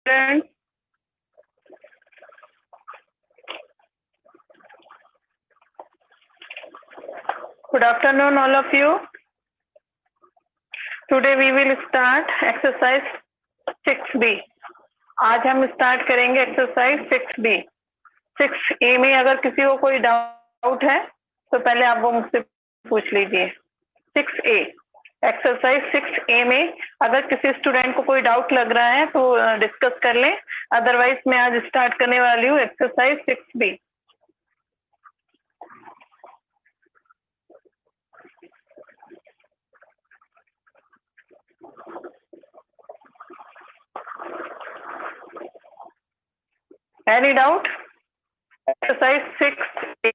students. Good afternoon, all of you. Today we will start exercise 6B. आज हम start करेंगे exercise 6B. 6A में अगर किसी को कोई डाउट है तो पहले आप वो मुझसे पूछ लीजिए. 6A एक्सरसाइज 6A में अगर किसी स्टूडेंट को कोई डाउट लग रहा है तो डिस्कस कर लें. अदरवाइज मैं आज स्टार्ट करने वाली हूँ exercise 6B. Any doubt? Exercise 6A.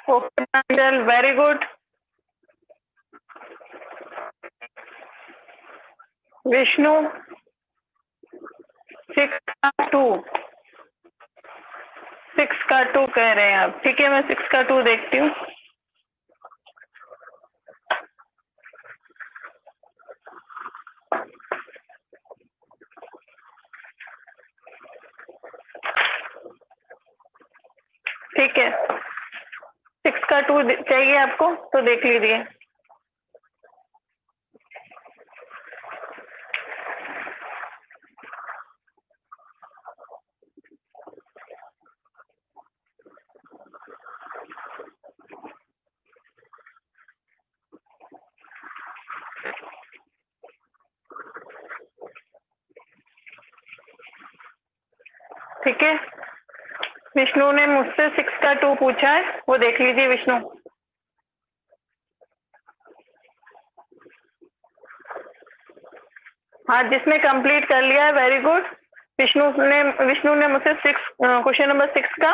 Okay, Angel, very good. Vishnu, 6 का 2. 6 का 2 कह रहे हैं आप. ठीक है, मैं 6 का 2 देखती हूँ. ठीक है, 6 का 2 चाहिए आपको तो देख लीजिए. ठीक है, विष्णु ने मुझसे 6 का 2 पूछा है, वो देख लीजिए विष्णु. हाँ, जिसने कंप्लीट कर लिया है वेरी गुड. विष्णु ने मुझसे क्वेश्चन नंबर 6 का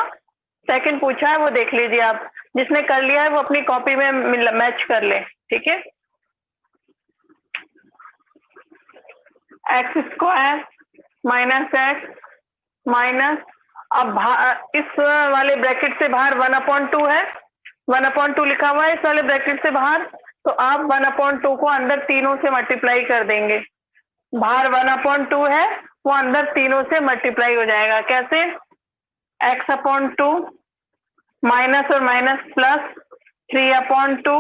सेकंड पूछा है, वो देख लीजिए आप. जिसने कर लिया है वो अपनी कॉपी में मैच कर ले. ठीक है, x square minus x minus, अब इस वाले ब्रैकेट से बाहर 1/2 है. 1/2 लिखा हुआ है इस वाले ब्रैकेट से बाहर, तो आप 1/2 को अंदर तीनों से मल्टीप्लाई कर देंगे. बाहर 1/2 है, वो अंदर तीनों से मल्टीप्लाई हो जाएगा. कैसे? x/2 माइनस और माइनस प्लस 3/2,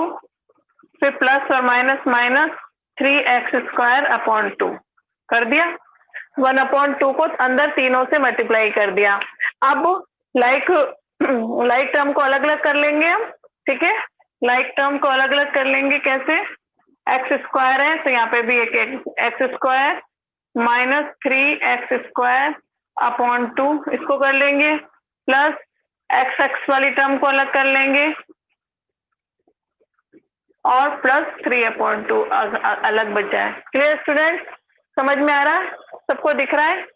फिर प्लस और माइनस माइनस 3x² 2 कर दिया. 1/2 को अंदर तीनों से मल्टीप्लाई कर दिया. अब लाइक टर्म को अलग अलग कर लेंगे हम. ठीक है, लाइक टर्म को अलग अलग कर लेंगे. कैसे? x² है तो यहाँ पे भी एक x² माइनस 3x² 2 इसको कर लेंगे, प्लस x वाली टर्म को अलग कर लेंगे और प्लस 3/2 अलग बचा है. Clear student? समझ में आ रहा है? सबको दिख रहा है?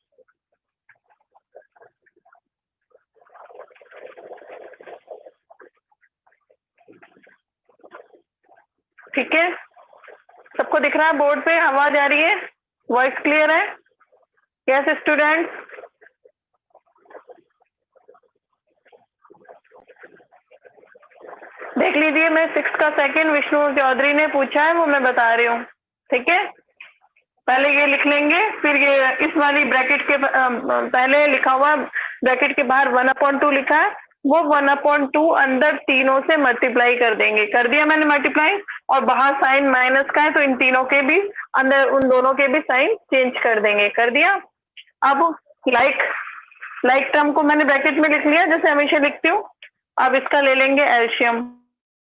ठीक है, सबको दिख रहा है? बोर्ड पे आवाज आ रही है? वॉइस क्लियर है? Yes student? देख लीजिए, मैं 6 का सेकंड विष्णु चौधरी ने पूछा है, वो मैं बता रही हूँ. ठीक है, पहले ये लिख लेंगे, फिर ये इस वाली ब्रैकेट के पहले लिखा हुआ ब्रैकेट के बाहर 1/2 लिखा है, वो 1/2 अंदर तीनों से मल्टीप्लाई कर देंगे. कर दिया मैंने मल्टीप्लाई, और बाहर साइन माइनस का है तो इन तीनों के भी अंदर उन दोनों के भी साइन चेंज कर देंगे. कर दिया. अब लाइक टर्म को मैंने ब्रैकेट में लिख लिया जैसे हमेशा लिखती हूँ. अब इसका ले लेंगे एलसीएम,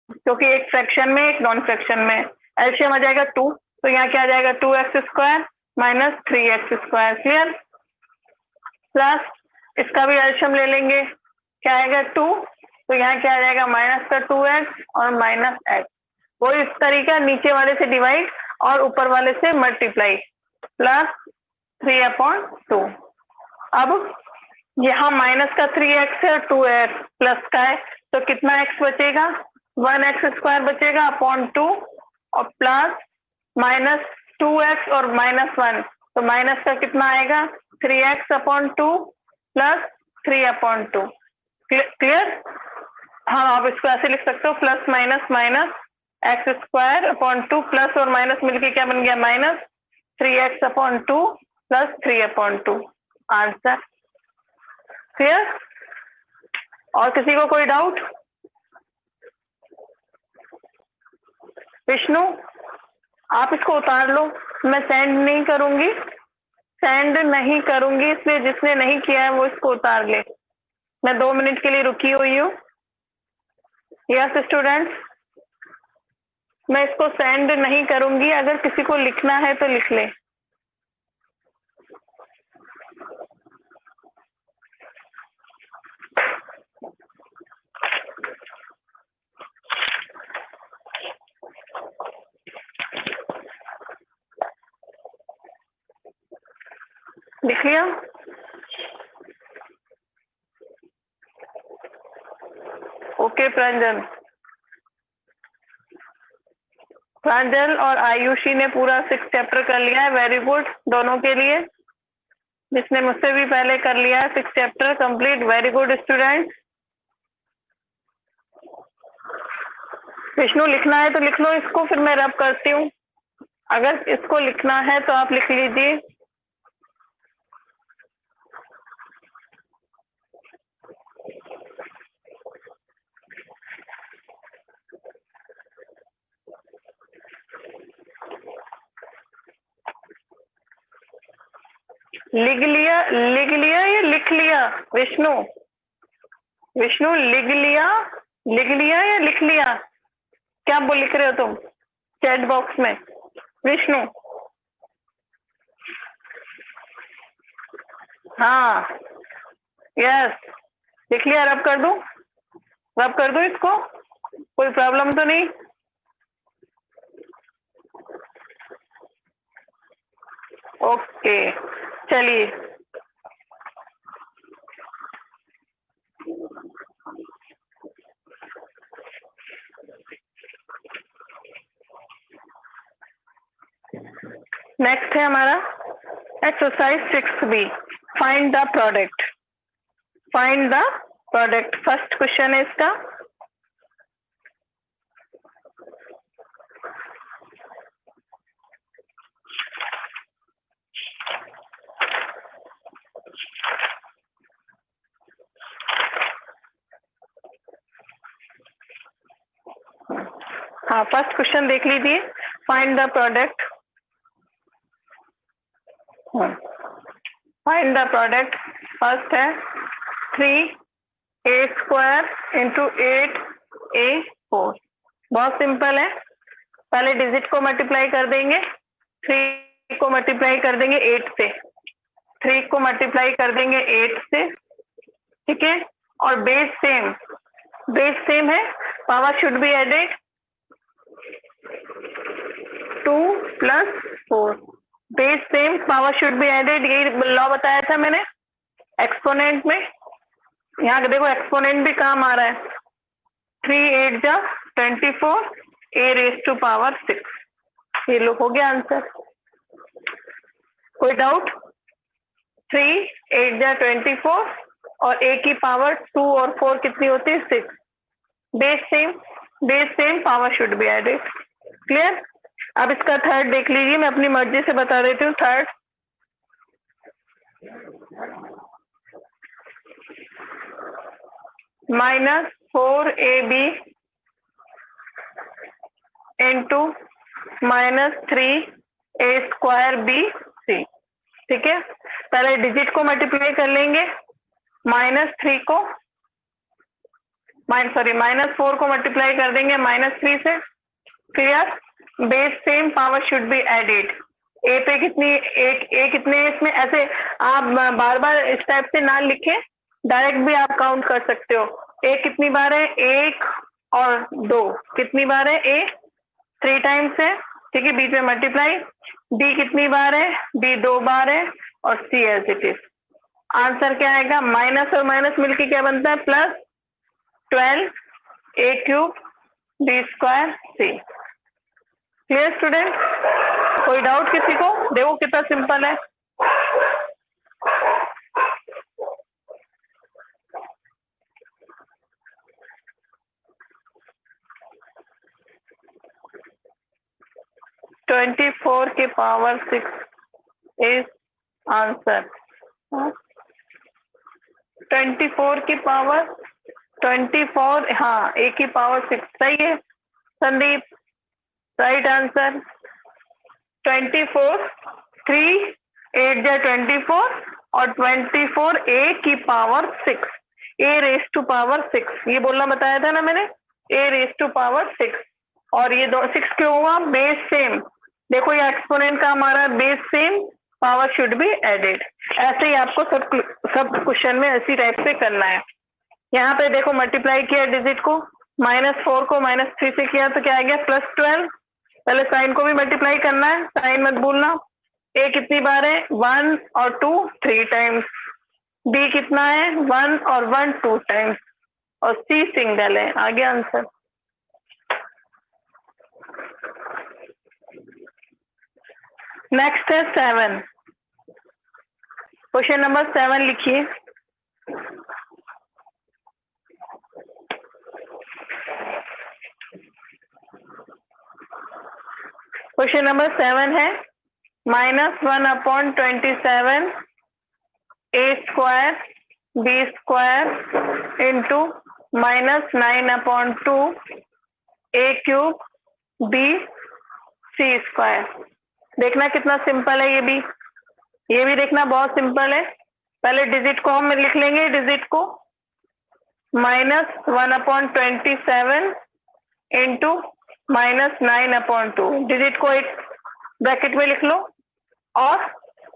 क्योंकि एक फ्रैक्शन में एक नॉन फ्रैक्शन में. एलसीएम आ जाएगा 2, तो यहाँ क्या आ जाएगा 2x² minus 3x². Clear? Plus इसका भी एलसीएम ले लेंगे, क्या आएगा 2, तो यहाँ क्या आ जाएगा माइनस का 2x और माइनस x. वो इस तरीका नीचे वाले से डिवाइड और ऊपर वाले से मल्टीप्लाई, प्लस 3/2. अब यहाँ माइनस का 3x है और 2x प्लस का है, तो कितना x बचेगा? 1x² बचेगा अपॉन 2 और प्लस माइनस 2x और -1, तो माइनस का कितना आएगा 3x/2 प्लस 3/2। क्लियर? हाँ, आप इसको ऐसे लिख सकते हो, plus minus minus x² plus और माइनस मिलके क्या बन गया, -3x/2 प्लस 3/2। Answer clear? और किसी को कोई डाउट? विष्णु, आप इसको उतार लो, मैं सेंड नहीं करूंगी, इसलिए जिसने नहीं किया है वो इसको उतार ले। मैं 2 मिनट के लिए रुकी हुई हूँ। यस स्टूडेंट्स, मैं इसको सेंड नहीं करूंगी, अगर किसी को लिखना है तो लिख ले। लिख लिया? ओके प्रांजल और आयुषी ने पूरा 6 चैप्टर कर लिया है, वेरी गुड दोनों के लिए। जिसने मुझसे भी पहले कर लिया है 6 chapter complete, very good student. Vishnu, लिखना है तो लिख लो इसको, फिर मैं रब करती हूँ। अगर इसको लिखना है तो आप लिख लीजिए। लिख लिया या लिख लिया? विष्णु, लिख लिया या लिख लिया? क्या बोल लिख रहे हो तुम चैट बॉक्स में? विष्णु, हाँ यस, लिख लिया? रब कर दूं इसको? कोई प्रॉब्लम तो नहीं? ओके चलिए, नेक्स्ट है हमारा exercise 6B, find the product. First question है इसका। हाँ, फर्स्ट क्वेश्चन देख लीजिए, find the product. Find the product first है 3a² इंटू 8a4। बहुत सिंपल है, पहले डिजिट को मल्टीप्लाई कर देंगे, 3 को मल्टीप्लाई कर देंगे 8 से, 3 को मल्टीप्लाई कर देंगे 8 से, ठीक है। और बेस सेम है, power should be added 2 + 4। Base same, power should be added, ये लॉ बताया था मैंने एक्सपोनेंट में। यहाँ देखो एक्सपोनेंट भी काम आ रहा है, 3 8 जा 24 a⁻6। ये लो, हो गया आंसर। कोई डाउट? 3 8 जा 24 और a की पावर 2 और 4 कितनी होती है? 6। Base same, power should be added. Clear? अब इसका थर्ड देख लीजिए, मैं अपनी मर्जी से बता देती हूँ। थर्ड -4ab इंटू -3a²bc, ठीक है। पहले डिजिट को मल्टीप्लाई कर लेंगे, -4 को मल्टीप्लाई कर देंगे -3 से। Clear? Base same, power should be added. A पे कितनी, ए कितने इसमें, ऐसे आप बार बार इस टाइप से ना लिखें, डायरेक्ट भी आप काउंट कर सकते हो। ए कितनी बार है? 1 और 2 कितनी बार है? ए 3 टाइम्स है, ठीक है, बीच में मल्टीप्लाई। डी कितनी बार है? डी 2 बार है, और सी एज इट इज। आंसर क्या आएगा? माइनस और माइनस मिलके क्या बनता है? +12a³ b²c। Clear student? कोई डाउट किसी को? देखो कितना सिंपल है। 24 की पावर 6 इज आंसर। 24 की पावर 24, हाँ, ए की पावर 6 सही है संदीप, राइट आंसर। 24, 3 8 जा 24 और 24 ए की power 6, a raise to power 6, ये बोलना बताया था ना मैंने, ए रेस टू पावर 6। और ये 6 क्यों हुआ? बेस सेम, देखो ये एक्सपोनेंट का हमारा base same, power should be added. ऐसे ही आपको सब क्वेश्चन में इसी टाइप से करना है। यहाँ पे देखो मल्टीप्लाई किया डिजिट को, -4 को -3 से किया तो क्या आ गया? +12। पहले साइन को भी मल्टीप्लाई करना है, साइन मत भूलना। ए कितनी बार है? 1 और 2 3 टाइम्स। बी कितना है? 1 और 1 2 टाइम्स। और सी सिंगल है। आ गया आंसर। नेक्स्ट है 7। क्वेश्चन नंबर 7 लिखिए। क्वेश्चन नंबर 7 है -1/27 ए स्क्वायर बी स्क्वायर इंटू -9/2 ए क्यूब बी सी स्क्वायर। देखना कितना सिंपल है, ये भी देखना बहुत सिंपल है। पहले डिजिट को हम लिख लेंगे, डिजिट को -1/27 इंटू -9/2, डिजिट को एक ब्रैकेट में लिख लो और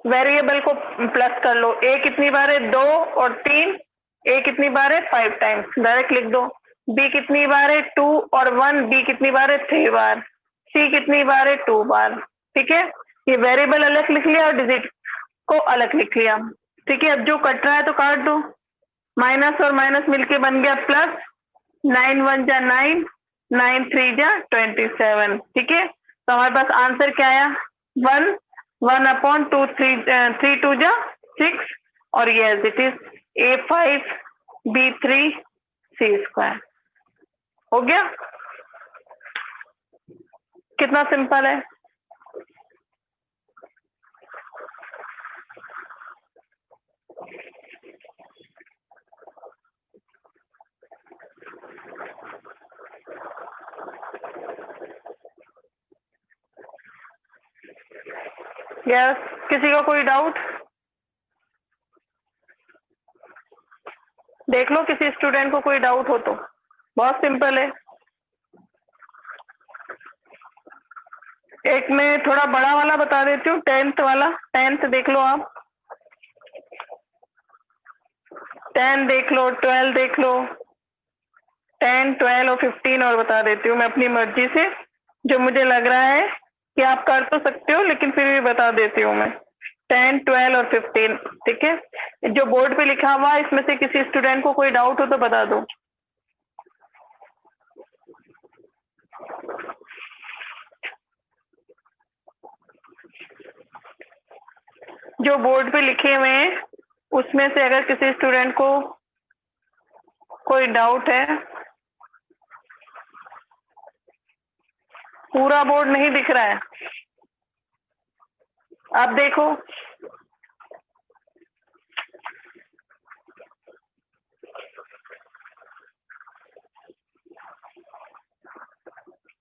वेरिएबल को प्लस कर लो। ए कितनी बार है? 2 और 3। ए कितनी बार है? 5 टाइम्स, डायरेक्ट लिख दो। बी कितनी बार है? 2 और 1। बी कितनी बार है? 3 बार। सी कितनी बार है? 2 बार। ठीक है, ये वेरिएबल अलग लिख लिया और डिजिट को अलग लिख लिया। ठीक है, अब जो कट रहा है तो काट दो। माइनस और माइनस मिलके बन गया प्लस। 9 1 जा 9, 9 3 जा 27। ठीक है, तो हमारे पास आंसर क्या आया? 1/2 3 2 जा 6 और ये as it is A5 B3 C square. हो गया, कितना सिंपल है। यस, किसी का कोई डाउट? देख लो किसी स्टूडेंट को कोई डाउट हो तो। बहुत सिंपल है। एक मैं थोड़ा बड़ा वाला बता देती हूँ, 10th वाला। 10th देख लो आप, 10 देख लो, 12 देख लो। 10 12 और 15 और बता देती हूँ मैं अपनी मर्जी से, जो मुझे लग रहा है कि आप कर तो सकते हो, लेकिन फिर भी बता देती हूँ मैं। 10 12 और 15। ठीक है, जो बोर्ड पे लिखा हुआ है इसमें से किसी स्टूडेंट को कोई डाउट हो तो बता दो। जो बोर्ड पे लिखे हुए हैं उसमें से अगर किसी स्टूडेंट को कोई डाउट है। पूरा बोर्ड नहीं दिख रहा है, आप देखो।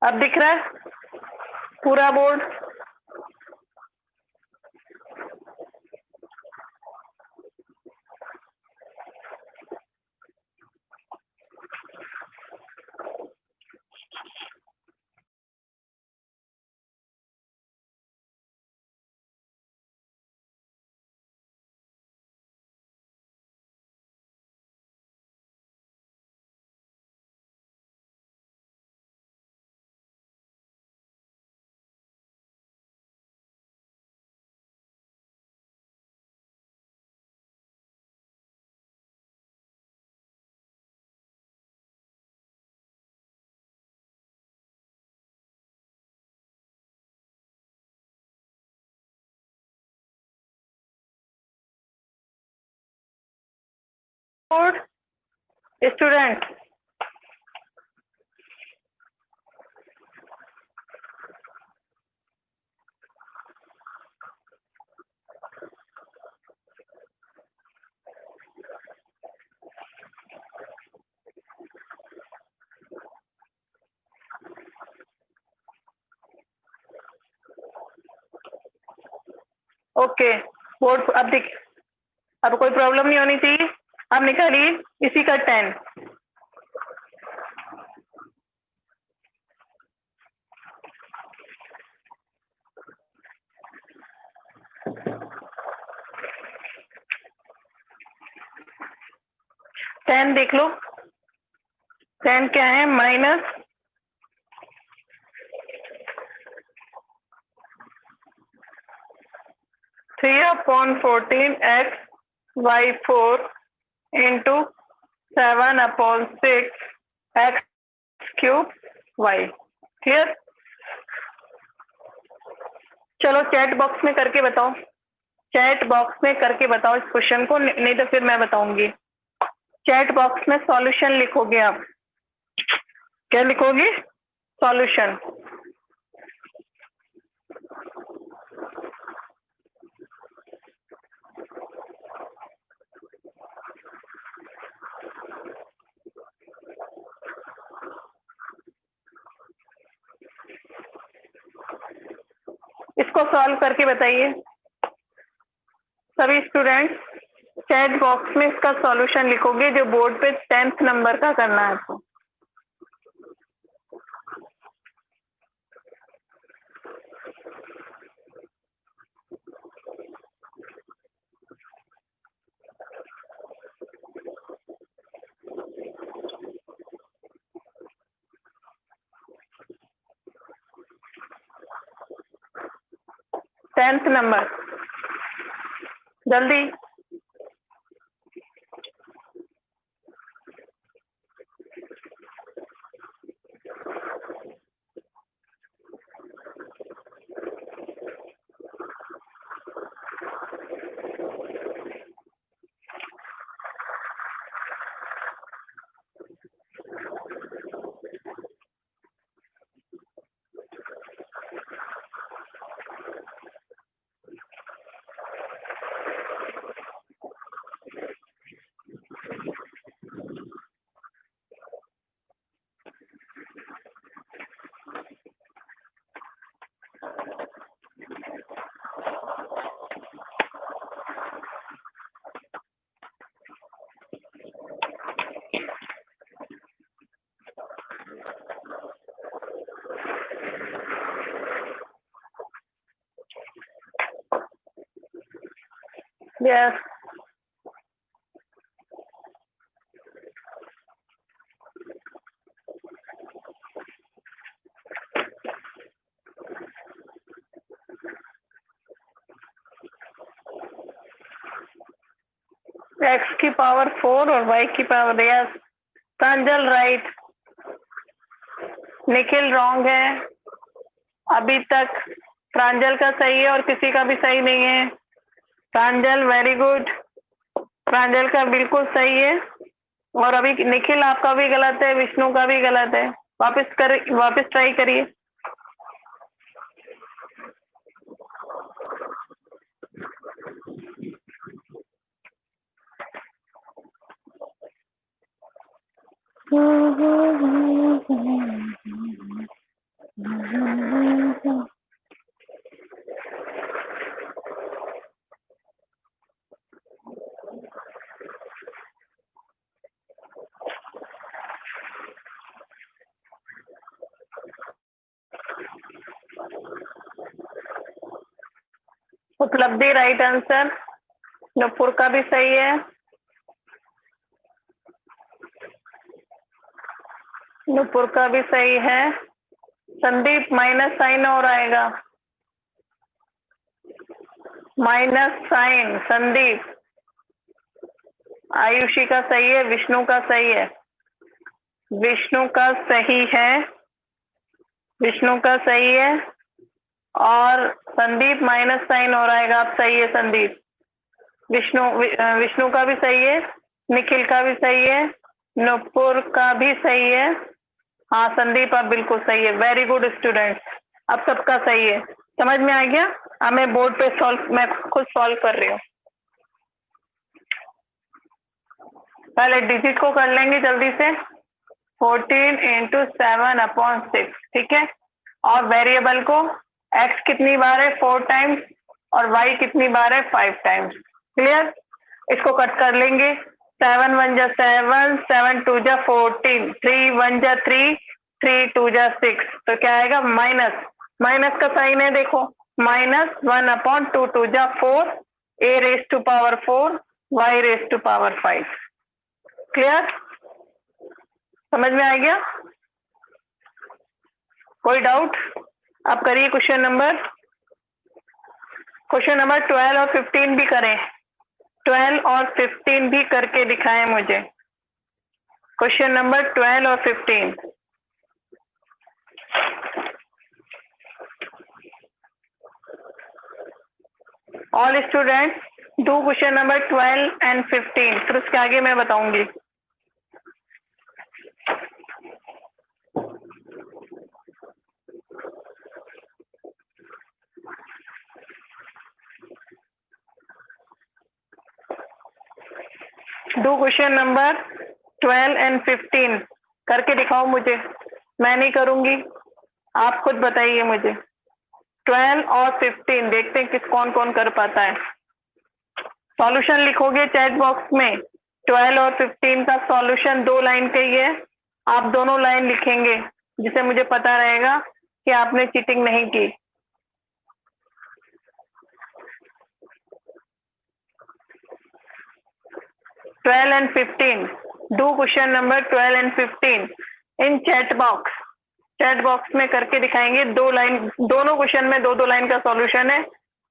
अब दिख रहा है पूरा board? Board student, okay, board अब दिख, अब कोई प्रॉब्लम नहीं होनी चाहिए। अब निकालिए इसी का 10। टेन देख लो, 10 क्या है, minus 3/14 x/4 into 7/6 x³ y। Clear? चलो चैट बॉक्स में करके बताओ, चैट बॉक्स में करके बताओ इस क्वेश्चन को, नहीं तो फिर मैं बताऊंगी। चैट बॉक्स में सॉल्यूशन लिखोगे आप। क्या लिखोगे? सॉल्यूशन। इसको सॉल्व करके बताइए सभी स्टूडेंट्स। चैट बॉक्स में इसका सॉल्यूशन लिखोगे जो बोर्ड पे 10th नंबर का करना है आपको। टेंथ नंबर, जल्दी। यस, x⁴ और y⁴, यस। प्रांजल राइट, निखिल रॉन्ग है अभी तक। प्रांजल का सही है और किसी का भी सही नहीं है। प्रांजल वेरी गुड, प्रांजल का बिल्कुल सही है। और अभी निखिल आपका भी गलत है, विष्णु का भी गलत है। वापस ट्राई करिए। उपलब्धि राइट आंसर, नुपुर का भी सही है। नुपुर का भी सही है। संदीप माइनस साइन और आएगा, माइनस साइन। संदीप, आयुषी का सही है, विष्णु का सही है, विष्णु का सही है, विष्णु का सही है। और संदीप माइनस साइन और आएगा, आप सही है संदीप। विष्णु का भी सही है, निखिल का भी सही है, नुपुर का भी सही है। हाँ संदीप आप बिल्कुल सही है, वेरी गुड स्टूडेंट। अब सबका सही है, समझ में आ गया। अब मैं बोर्ड पे मैं खुद सॉल्व कर रही हूँ। पहले डिजिट को कर लेंगे जल्दी से, 14 × 7/6, ठीक है। और वेरिएबल को x कितनी बार है, 4 टाइम्स, और y कितनी बार है? 5 टाइम्स। क्लियर? इसको कट कर लेंगे। 7 1 जा 7, 7 2 जा 14, 3 1 जा 3, 3 2 जा 6। तो क्या आएगा? माइनस, माइनस का साइन है देखो, -1/2, 2 जा 4, a raise to power 4, y raise to power 5। Clear? समझ में आ गया? कोई डाउट? आप करिए क्वेश्चन नंबर 12 और 15 भी करें। 12 और 15 भी करके दिखाएं मुझे। क्वेश्चन नंबर 12 और 15। All students do question number 12 and 15, फिर उसके आगे मैं बताऊंगी। डू क्वेश्चन नंबर 12 एंड 15 करके दिखाओ मुझे। मैं नहीं करूंगी, आप खुद बताइए मुझे। 12 और 15 देखते हैं किस कौन कौन कर पाता है। सॉल्यूशन लिखोगे चैट बॉक्स में। 12 और 15 का सॉल्यूशन 2 लाइन का ही है। आप दोनों लाइन लिखेंगे जिससे मुझे पता रहेगा कि आपने चीटिंग नहीं की। Twelve and 15 do question number 12 and 15 in chat box. Chat box में करके दिखाएंगे। 2 लाइन, दोनों क्वेश्चन में 2-2 लाइन का सॉल्यूशन है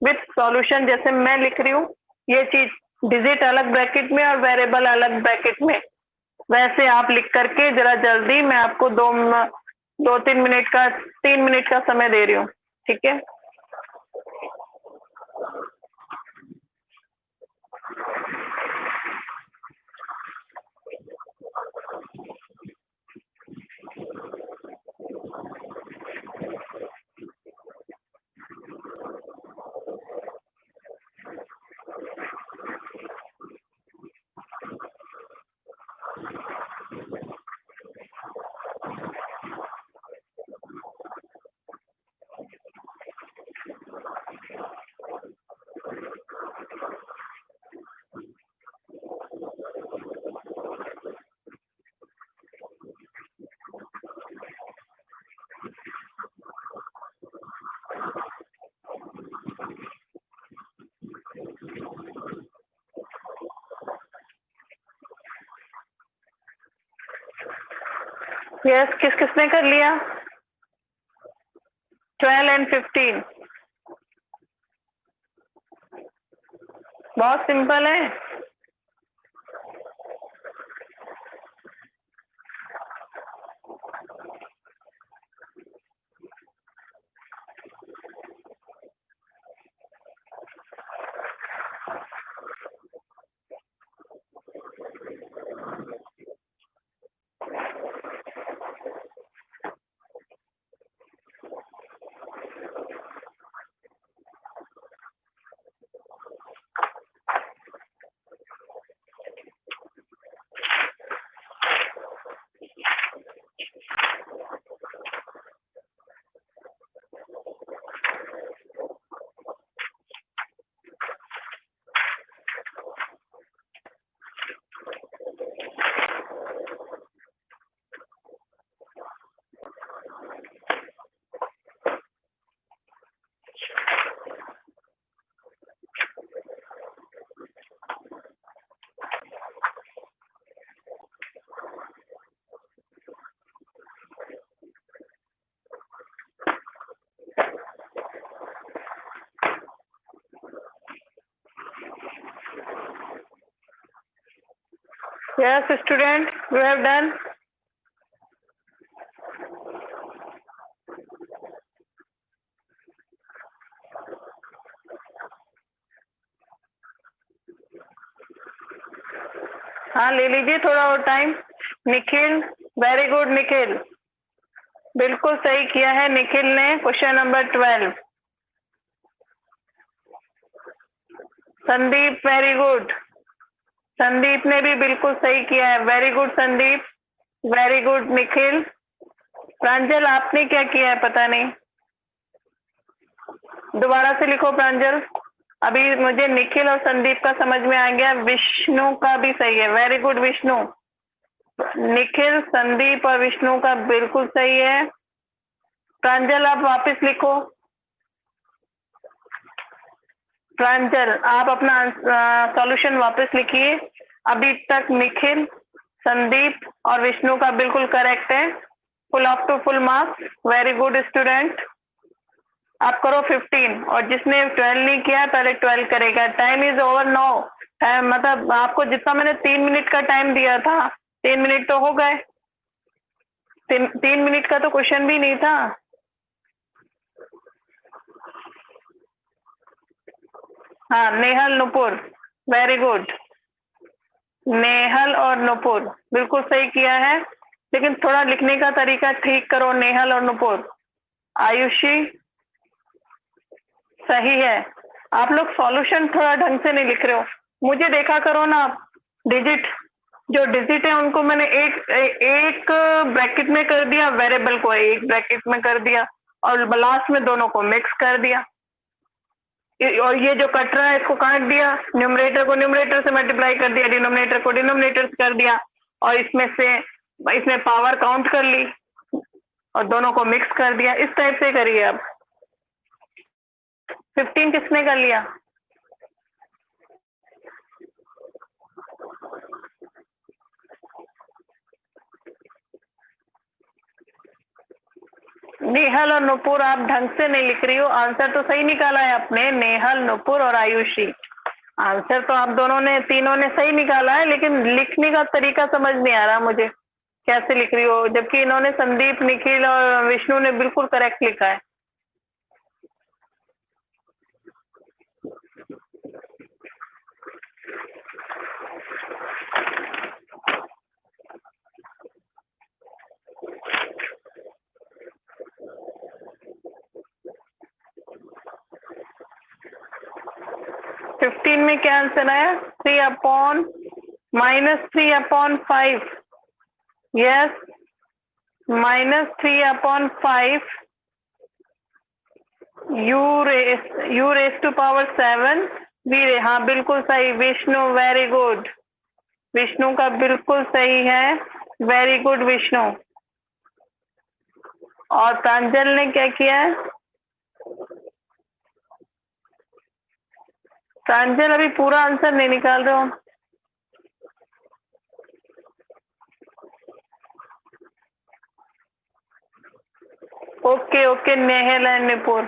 विथ सॉल्यूशन। जैसे मैं लिख रही हूँ, ये चीज डिजिट अलग ब्रैकेट में और वेरिएबल अलग ब्रैकेट में, वैसे आप लिख करके जरा जल्दी। मैं आपको 2-3 मिनट का 3 मिनट का समय दे रही हूँ, ठीक है? यस, किस किसने कर लिया? 12 एंड 15 बहुत सिंपल है। Yes, student, you have done. हाँ, ले लीजिए थोड़ा और time. Nikhil, very good Nikhil, बिल्कुल सही किया है निखिल ने question number 12। Sandeep, very good. Sandeep ने भी बिल्कुल सही किया है। Very good Sandeep, very good Nikhil. Pranjal, आपने क्या किया है पता नहीं, दोबारा से लिखो प्रांजल। अभी मुझे निखिल और संदीप का समझ में आ गया, विष्णु का भी सही है, वेरी गुड विष्णु। निखिल, संदीप और विष्णु का बिल्कुल सही है। प्रांजल आप वापस लिखो। प्रांजल आप अपना सॉल्यूशन वापस लिखिए। अभी तक निखिल, संदीप और विष्णु का बिल्कुल करेक्ट है। Full of to full marks, very good student. आप करो 15 और जिसने 12 नहीं किया पहले 12 करेगा। Time is over now. मतलब आपको जितना मैंने 3 मिनट का टाइम दिया था, 3 मिनट तो हो गए। 3 मिनट का तो क्वेश्चन भी नहीं था। हाँ, नेहल नुपुर, वेरी गुड। नेहल और नुपुर बिल्कुल सही किया है, लेकिन थोड़ा लिखने का तरीका ठीक करो। नेहल और नुपुर। आयुषी सही है। आप लोग सॉल्यूशन थोड़ा ढंग से नहीं लिख रहे हो, मुझे देखा करो ना। डिजिट, जो डिजिट है उनको मैंने एक ब्रैकेट में कर दिया, वेरिएबल को एक ब्रैकेट में कर दिया और लास्ट में दोनों को मिक्स कर दिया। और ये जो कट रहा है इसको काट दिया, न्यूमरेटर को न्यूमरेटर से मल्टीप्लाई कर दिया, डिनोमिनेटर को डिनोमिनेटर से कर दिया और इसमें पावर काउंट कर ली और दोनों को मिक्स कर दिया। इस टाइप से करिए। अब 15 किसने कर लिया? नेहल और नुपुर आप ढंग से नहीं लिख रही हो। आंसर तो सही निकाला है आपने, नेहल, नुपुर और आयुषी। आंसर तो आप दोनों ने, तीनों ने सही निकाला है, लेकिन लिखने का तरीका समझ नहीं आ रहा मुझे, कैसे लिख रही हो। जबकि इन्होंने, संदीप, निखिल और विष्णु ने बिल्कुल करेक्ट लिखा है। फिफ्टीन में क्या आंसर आया? 3/-3/5। Yes, -3/5 u raise to power 7 v. हाँ बिल्कुल सही विष्णु, वेरी गुड। विष्णु का बिल्कुल सही है, वेरी गुड विष्णु। और प्रांजल ने क्या किया है? प्रांजल अभी पूरा आंसर नहीं निकाल रहे हो। ओके ओके, नेहल एंड निपुर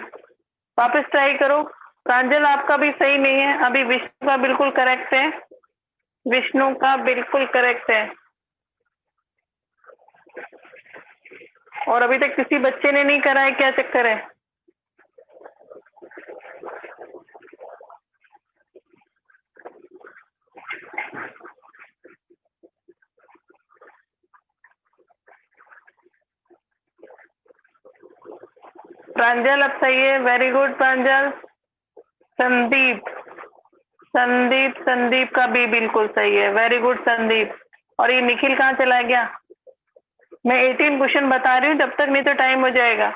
वापस ट्राई करो। प्रांजल आपका भी सही नहीं है, अभी विष्णु का बिल्कुल करेक्ट है। विष्णु का बिल्कुल करेक्ट है। और अभी तक किसी बच्चे ने नहीं करा है, क्या चक्कर है? प्रांजल अब सही है, वेरी गुड प्रांजल। संदीप, संदीप का भी बिल्कुल सही है, वेरी गुड संदीप। और ये निखिल कहाँ चला गया? मैं 18 क्वेश्चन बता रही हूँ, जब तक नहीं तो टाइम हो जाएगा।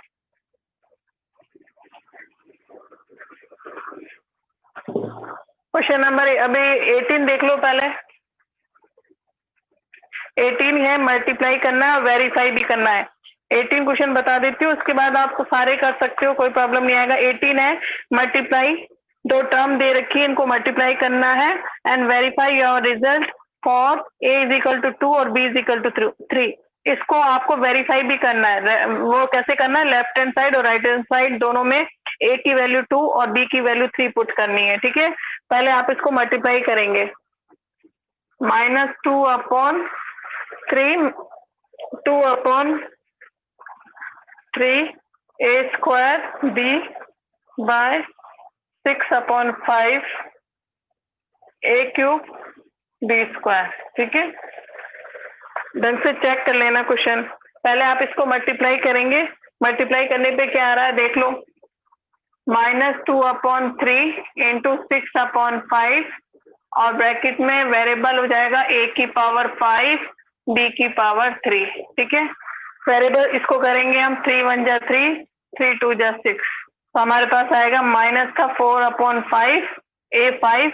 क्वेश्चन नंबर अभी 18 देख लो पहले। 18 है, मल्टीप्लाई करना है और वेरीफाई भी करना है। 18 क्वेश्चन बता देती हूँ, उसके बाद आप सारे कर सकते हो, कोई प्रॉब्लम नहीं आएगा। 18 है, मल्टीप्लाई, दो टर्म दे रखी है, इनको मल्टीप्लाई करना है and verify your result for a is equal to 2 और b इज इक्वल टू 3। इसको आपको वेरीफाई भी करना है। वो कैसे करना है? लेफ्ट हैंड साइड और राइट हैंड साइड दोनों में a की वैल्यू 2 और b की वैल्यू 3 पुट करनी है, ठीक है। पहले आप इसको मल्टीप्लाई करेंगे। -2/3, 2/3 a square b by 6/5 a cube b square, ठीक है। ढंग से चेक कर लेना क्वेश्चन। पहले आप इसको मल्टीप्लाई करेंगे, मल्टीप्लाई करने पे क्या आ रहा है देख लो। -2/3 इंटू 6/5 और ब्रैकेट में वेरिएबल हो जाएगा a की पावर 5 b की पावर 3, ठीक है। वेरिएबल इसको करेंगे हम, 3 1 जा 3, 3 2 जा 6, तो हमारे पास आएगा -4/5 A 5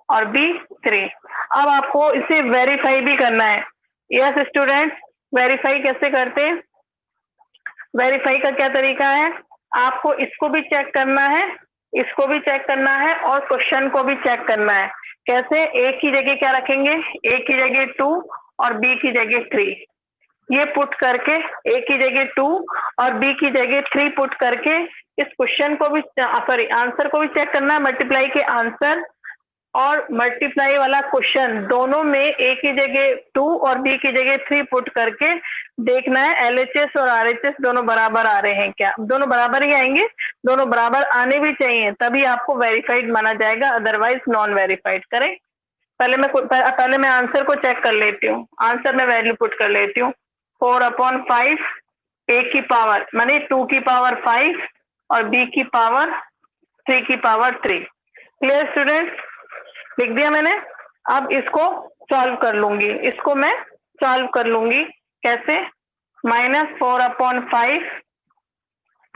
और B 3। अब आपको इसे वेरीफाई भी करना है। यस स्टूडेंट, वेरीफाई कैसे करते हैं? वेरीफाई का क्या तरीका है? आपको इसको भी चेक करना है, इसको भी चेक करना है और क्वेश्चन को भी चेक करना है। कैसे? ए की जगह क्या रखेंगे? ए की जगह 2 और बी की जगह 3। ये पुट करके ए की जगह 2 और बी की जगह 3 पुट करके इस क्वेश्चन को भी सॉरी आंसर को भी चेक करना है। मल्टीप्लाई के आंसर और मल्टीप्लाई वाला क्वेश्चन दोनों में ए की जगह 2 और बी की जगह 3 पुट करके देखना है एलएचएस और आरएचएस दोनों बराबर आ रहे हैं क्या। दोनों बराबर ही आएंगे, दोनों बराबर आने भी चाहिए, तभी आपको वेरीफाइड माना जाएगा, अदरवाइज नॉन वेरीफाइड। करें, पहले मैं आंसर को चेक कर लेती हूँ। आंसर में वैल्यू पुट कर लेती हूँ। 4/5 ए की पावर माने 2 की पावर 5 और बी की पावर 3 की पावर 3। Clear student? लिख दिया मैंने। अब इसको सॉल्व कर लूंगी, इसको मैं सॉल्व कर लूंगी। कैसे? -4/5,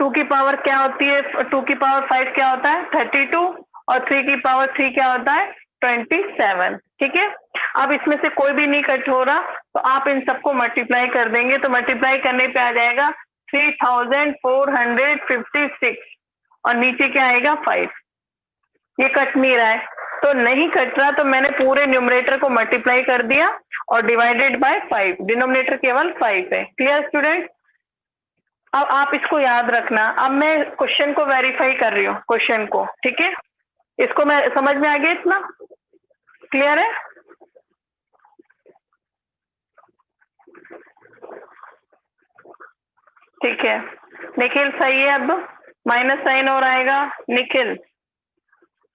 2 की पावर क्या होती है? 2 की पावर 5 क्या होता है? 32 और 3 की पावर 3 क्या होता है? 27। ठीक है, अब इसमें से कोई भी नहीं कट हो रहा तो आप इन सबको मल्टीप्लाई कर देंगे, तो मल्टीप्लाई करने पे आ जाएगा 3456 और नीचे क्या आएगा? 5। ये कट नहीं रहा है, तो नहीं कट रहा तो मैंने पूरे न्यूमरेटर को मल्टीप्लाई कर दिया और डिवाइडेड बाय 5। डिनोमिनेटर केवल 5 है। Clear student? अब आप इसको याद रखना। अब मैं क्वेश्चन को वेरीफाई कर रही हूँ, क्वेश्चन को। ठीक है, इसको मैं समझ में आ गया इतना? क्लियर है? ठीक है, निखिल सही है। अब माइनस साइन और आएगा। निखिल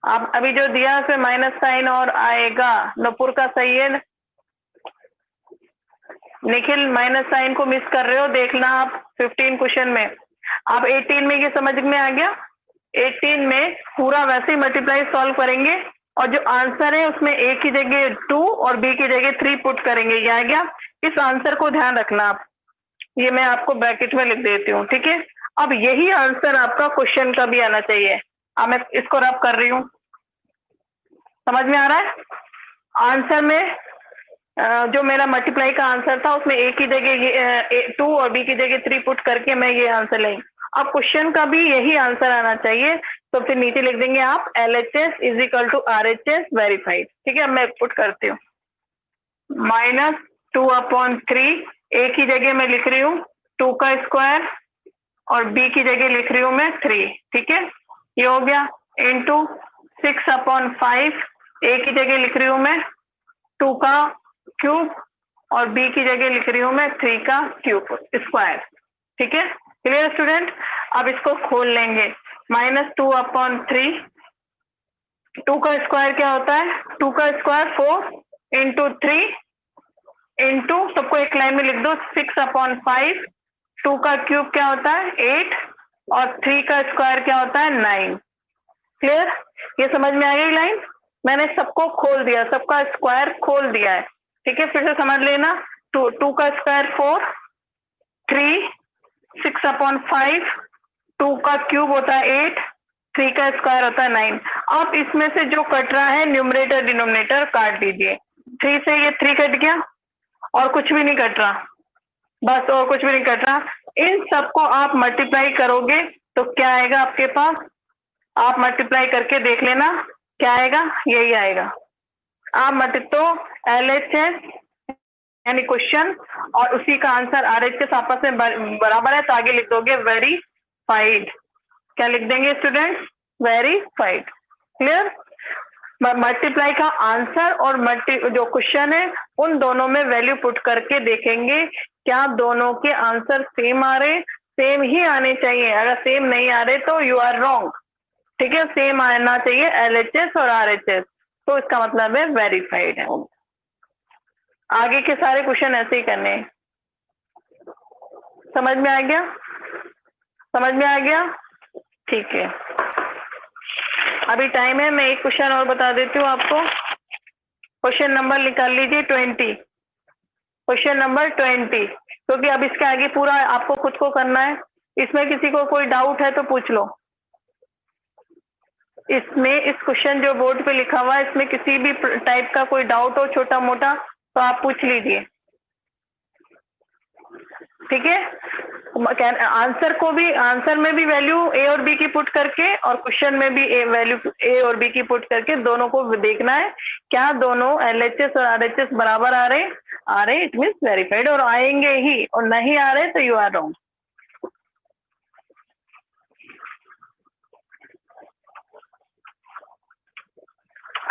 आप अभी जो दिया उसमें माइनस साइन और आएगा। नपुर का सही है। निखिल माइनस साइन को मिस कर रहे हो, देखना आप 15 क्वेश्चन में। आप 18 में ये समझ में आ गया? 18 में पूरा वैसे ही मल्टीप्लाई सॉल्व करेंगे और जो आंसर है उसमें ए की जगह 2 और बी की जगह 3 पुट करेंगे। ये आ गया। इस आंसर को ध्यान रखना आप, ये मैं आपको ब्रैकेट में लिख देती हूँ। ठीक है, अब यही आंसर आपका क्वेश्चन का भी आना चाहिए। अब मैं इसको रब कर रही हूँ, समझ में आ रहा है? आंसर में जो मेरा मल्टीप्लाई का आंसर था उसमें ए की जगह 2 और बी की जगह 3 पुट करके मैं ये आंसर लाई। अब क्वेश्चन का भी यही आंसर आना चाहिए, तो फिर नीचे लिख देंगे आप LHS is equal to RHS verified. ठीक है, अब मैं पुट करती हूँ। -2/3 ए की जगह मैं लिख रही हूँ 2 का स्क्वायर और बी की जगह लिख रही हूँ मैं 3। ठीक है, ये हो गया। इंटू 6/5 ए की जगह लिख रही हूँ मैं 2 का क्यूब और बी की जगह लिख रही हूँ मैं 3 का क्यूब स्क्वायर। ठीक है, क्लियर स्टूडेंट? अब इसको खोल लेंगे। -2/3, 2 का स्क्वायर क्या होता है? 2 का स्क्वायर 4 इंटू 3 इंटू सबको एक लाइन में लिख दो 6/5। 2 का क्यूब क्या होता है? 8 और 3 का स्क्वायर क्या होता है? 9। क्लियर? ये समझ में आ गई लाइन? मैंने सबको खोल दिया, सबका स्क्वायर खोल दिया है। ठीक है, फिर से समझ लेना। 2 का स्क्वायर 4, 3, 6/5, 2 का क्यूब होता है 8, 3 का स्क्वायर होता है 9। अब इसमें से जो कट रहा है न्यूमरेटर डिनोमिनेटर काट दीजिए। 3 से ये 3 कट गया और कुछ भी नहीं कट रहा, बस और कुछ भी नहीं कट रहा। इन सबको आप मल्टीप्लाई करोगे तो क्या आएगा आपके पास? आप मल्टीप्लाई करके देख लेना क्या आएगा, यही आएगा। आप तो LHS यानी क्वेश्चन और उसी का आंसर RHS आपस में बराबर है, तो आगे लिख दोगे वेरीफाइड। क्या लिख देंगे स्टूडेंट? वेरीफाइड। क्लियर? मल्टीप्लाई का आंसर और जो क्वेश्चन है उन दोनों में वैल्यू पुट करके देखेंगे क्या दोनों के आंसर सेम आ रहे। सेम ही आने चाहिए, अगर सेम नहीं आ रहे तो यू आर रॉन्ग। ठीक है, सेम आना चाहिए LHS और RHS, तो इसका मतलब है वेरीफाइड है। आगे के सारे क्वेश्चन ऐसे ही करने हैं। समझ में आ गया? समझ में आ गया? ठीक है, अभी टाइम है, मैं एक क्वेश्चन और बता देती हूँ आपको। क्वेश्चन नंबर निकाल लीजिए 20। क्वेश्चन नंबर 20, क्योंकि अब इसके आगे पूरा आपको खुद को करना है। इसमें किसी को कोई डाउट है तो पूछ लो। इसमें इस क्वेश्चन जो बोर्ड पे लिखा हुआ है इसमें किसी भी टाइप का कोई डाउट हो छोटा मोटा तो आप पूछ लीजिए, ठीक है। आंसर को भी, आंसर में भी वैल्यू ए और बी की पुट करके और क्वेश्चन में भी वैल्यू ए और बी की पुट करके दोनों को देखना है क्या दोनों एलएचएस और आरएचएस बराबर आ रहे इट मीन्स वेरीफाइड, और आएंगे ही, और नहीं आ रहे तो you are wrong.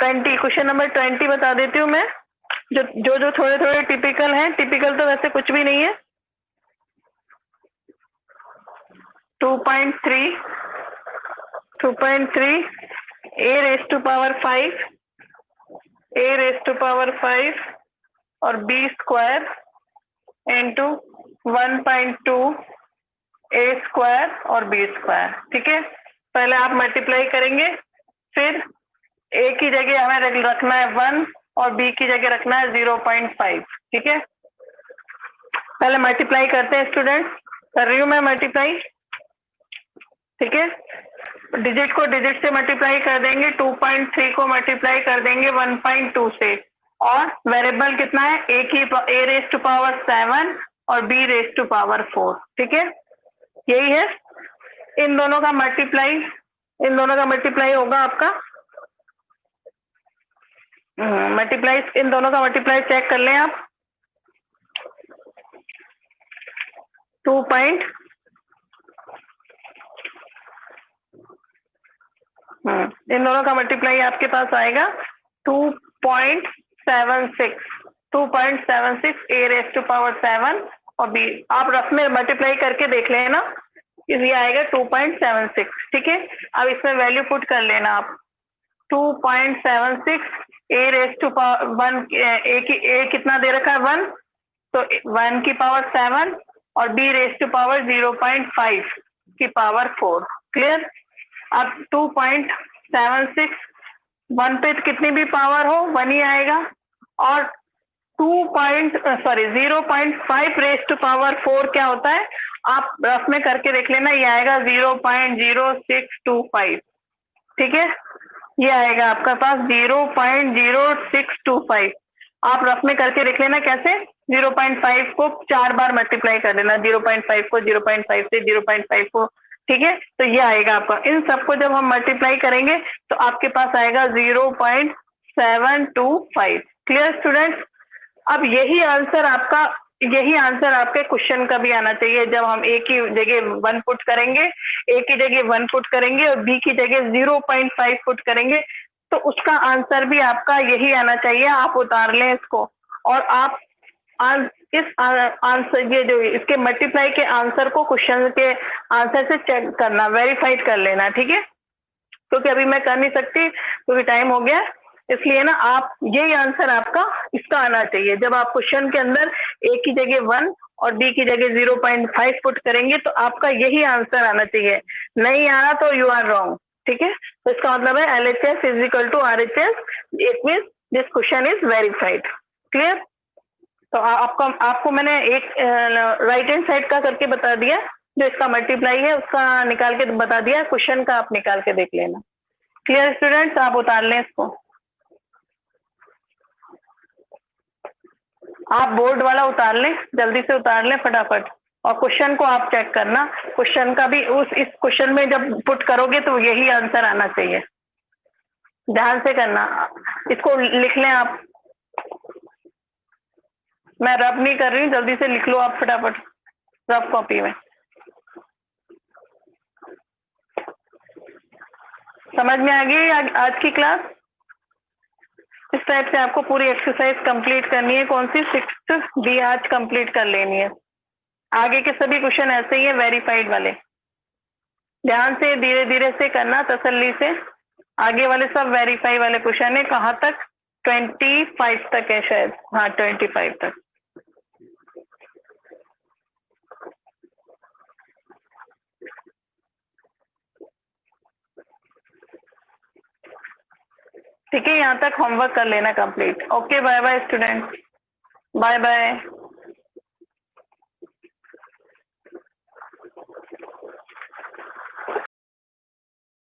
Question number 20 बता देती हूँ मैं, जो थोड़े थोड़े टिपिकल हैं। टिपिकल तो वैसे कुछ भी नहीं है। 2.3 a raised to power 5 और b square into 1.2 a square और b स्क्वायर, ठीक है। पहले आप मल्टीप्लाई करेंगे, फिर a की जगह हमें रखना है 1 और b की जगह रखना है 0.5, ठीक है। पहले मल्टीप्लाई करते हैं स्टूडेंट्स, कर रही हूं मैं मल्टीप्लाई, ठीक है। डिजिट को डिजिट से मल्टीप्लाई कर देंगे, 2.3 को मल्टीप्लाई कर देंगे 1.2 से, और वेरिएबल कितना है a रेज टू पावर 7 और b रेज टू पावर 4, ठीक है। यही है, इन दोनों का मल्टीप्लाई होगा आपका, इन दोनों का मल्टीप्लाई चेक कर लें आप। 2 इन दोनों का मल्टीप्लाई आपके पास आएगा 2.76 a रेज टू पावर 7 और b, आप रफ में मल्टीप्लाई करके देख लेना, ये आएगा 2.76, ठीक है। अब इसमें वैल्यू पुट कर लेना आप, 2.76 a raise to power 1, a कितना दे रखा है 1, तो 1 की पावर 7 और b रेज टू पावर 0.5 की पावर 4, क्लियर। अब 2.76 1 पे कितनी भी पावर हो 1 ही आएगा, और 0.5 रेज टू पावर 4 क्या होता है, आप रफ में करके देख लेना, ये आएगा 0.0625, ठीक है। ये आएगा आपका पास 0.0625, आप रफ में करके देख लेना कैसे, 0.5 को 4 बार मल्टीप्लाई कर देना, 0.5 को 0.5 से 0.5 को, ठीक है। तो ये आएगा आपका, इन सबको जब हम मल्टीप्लाई करेंगे तो आपके पास आएगा 0.725, क्लियर स्टूडेंट्स। अब यही आंसर आपके क्वेश्चन का भी आना चाहिए, जब हम a की जगह 1 पुट करेंगे, a की जगह 1 पुट करेंगे और b की जगह 0.5 पुट करेंगे, तो उसका आंसर भी आपका यही आना चाहिए। आप उतार लें इसको, और आप इस आंसर, ये जो इसके मल्टीप्लाई के आंसर को क्वेश्चन के आंसर से चेक करना, वेरीफाइड कर लेना, ठीक है। क्योंकि अभी मैं कर नहीं सकती क्योंकि टाइम हो गया, इसलिए ना आप यही आंसर आपका इसका आना चाहिए। जब आप क्वेश्चन के अंदर a की जगह 1 और b की जगह 0.5 पुट करेंगे तो आपका यही आंसर आना चाहिए, नहीं आना तो यू आर रॉन्ग, ठीक है। तो इसका मतलब है LHS is equal to RHS, it means this question is verified, clear. तो आपको मैंने एक राइट हैंड साइड का करके बता दिया, जो इसका मल्टीप्लाई है उसका निकाल के बता दिया, क्वेश्चन का आप निकाल के देख लेना, क्लियर स्टूडेंट्स। आप उतार लें इसको, आप बोर्ड वाला उतार लें, जल्दी से उतार लें फटाफट, और क्वेश्चन को आप चेक करना, क्वेश्चन का भी इस क्वेश्चन में जब पुट करोगे तो यही आंसर आना चाहिए, ध्यान से करना। इसको लिख लें आप, मैं रब नहीं कर रही हूँ, जल्दी से लिख लो आप फटाफट रफ कॉपी में। समझ में आ गई आज की क्लास? इस टाइप से आपको पूरी एक्सरसाइज कंप्लीट करनी है, कौन सी 6th डी आज कंप्लीट कर लेनी है। आगे के सभी क्वेश्चन ऐसे ही है वेरीफाइड वाले, ध्यान से धीरे धीरे से करना, तसल्ली से। आगे वाले सब वेरीफाई वाले क्वेश्चन है, कहाँ तक 25 तक है शायद, हाँ 25 तक। ठीक है, यहाँ तक होमवर्क कर लेना complete. Okay, bye bye student, bye bye.